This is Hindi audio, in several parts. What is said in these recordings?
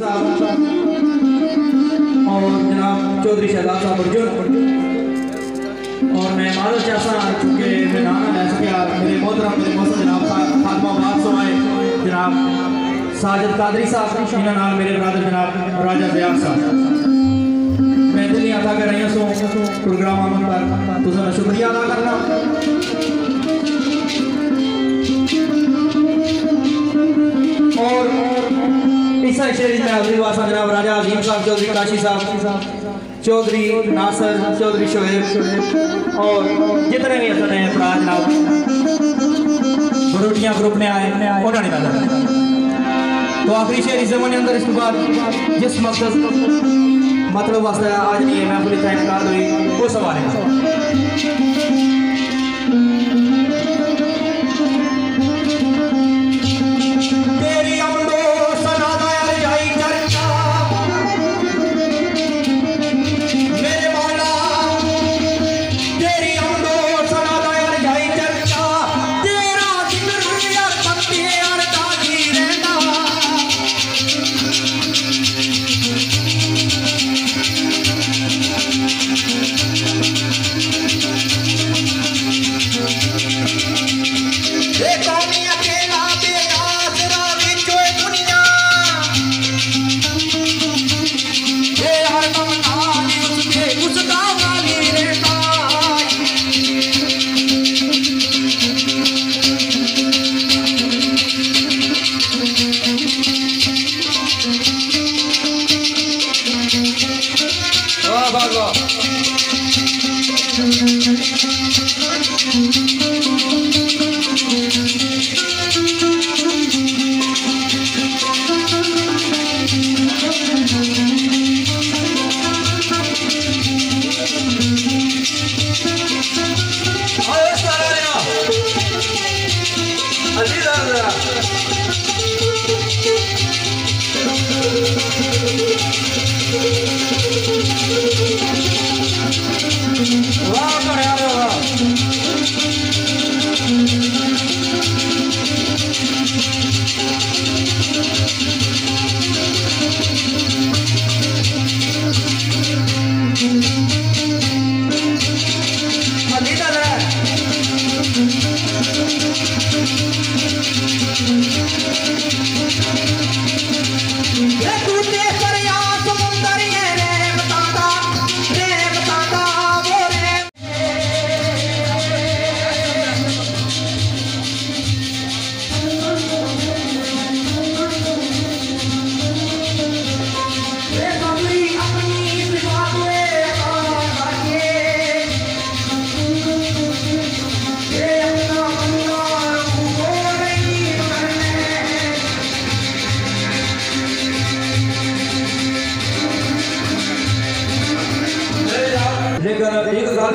और जनाब चौधरी शहजाद साहब अर्जुन और मैं मादर चासा चूँकि मैं नाना ले सकिया मेरे मोहतरम मेरे मौसम जनाब खात्मा बात सुनाए जनाब साजिद कादरी साहब इन्होंने नाल मेरे ब्रदर जनाब राजा दयाल साहब मैं दिल्ली अदा कर रही हूँ प्रोग्राम अमन पर तुझे शुक्रिया अदा करना और इस शेर में अगली वासा जनाब राजा अजीम साहब चौधरी काशी साहब चौधरी नासर चौधरी शोएब और जितने भी असर हैं भरा जनाब बरूटियां ग्रुप ने आए उन्होंने डाला तो आखिरी शेर इस जमाने अंदर इस बाद जिस मकसद मतलब वास्ते आज नहीं है महफिल का इनकार हुई वो सवाल है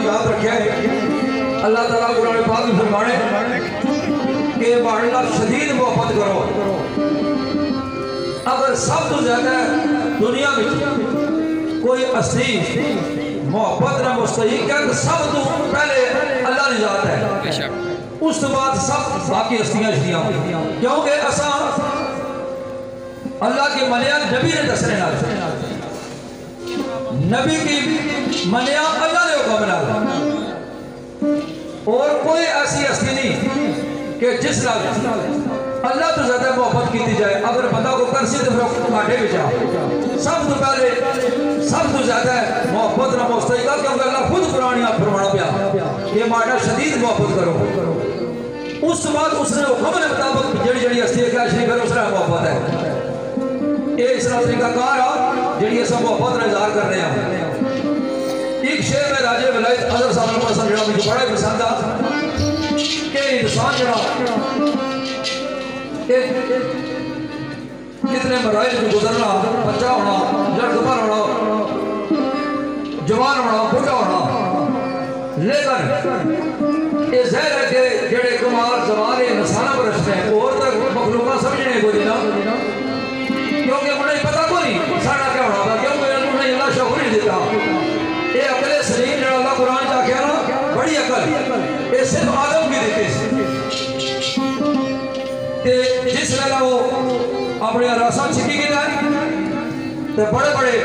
याद रखे अल्लाह ताला कुरान पाक में फरमाने कि बाड़ा शदीद मोहब्बत करो अगर सब तो ज्यादा दुनिया में कोई असली मोहब्बत ना मुस्तहिक है तो सब तो पहले अल्लाह की जात है उस तो बाद सब बाकी हस्तियां क्योंकि असा अल्लाह के मनिया नबी ने दसने नबी की मनिया अल्लाह ने हुक्म नाल और कोई ऐसी हस्ती नहीं कि जिस नाल अल्लाह तो ज्यादा मोहब्बत की जाए अगर बंदा को कर सी तो घाटे में जा सब तो पहले सब तो ज्यादा मोहब्बत ना मुस्तहिक क्योंकि अल्लाह खुद कुरान में फरमाना पिया ये माड़ा शदीद मोहब्बत करो उस बाद उसने हुक्म के मुताबिक जड़ी जड़ी हस्ती क्या शरीफ है उसने मोहब्बत है ये इस तरीका कार आ जी अस मोहब्बत का इजहार कर रहे हैं एक शेर में राजे विलायत अजहर साहब को पसंद जो मुझे बड़ा पसंद आ कि इंसान जरा कितने मराइल को गुजरना बच्चा होना लड़कपन होना जवान होना बुढ़ा होना लेकिन ये जहर है कि जेड़े कुमार जवान इंसाना पर रचते हैं और तक मखलूका समझने को देना क्योंकि उन्हें पता कोई साड़ा क्या होना था क्योंकि उन्हें अल्लाह शौक नहीं देता ये अकले सलीम जो अल्लाह कुरान च आख्या ना बड़ी अकल ये सिर्फ आदम की देती जिस वेला वो अपने रसा छिकी गया ते बड़े बड़े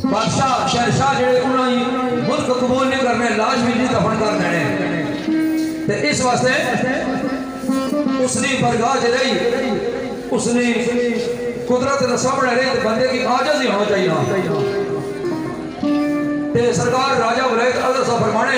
बादशाह शहनशाह जेडे उन्होंने मुल्क कबूल नहीं करने, लाश भी नहीं दफन कर देने। ते इस वास्ते उसने बरगाह च रही, उसने कुदरत के सामने रही, तो बंदे की आजज ही होना चाहिए। ते सरकार राजा वलैत अदर साहब फरमाने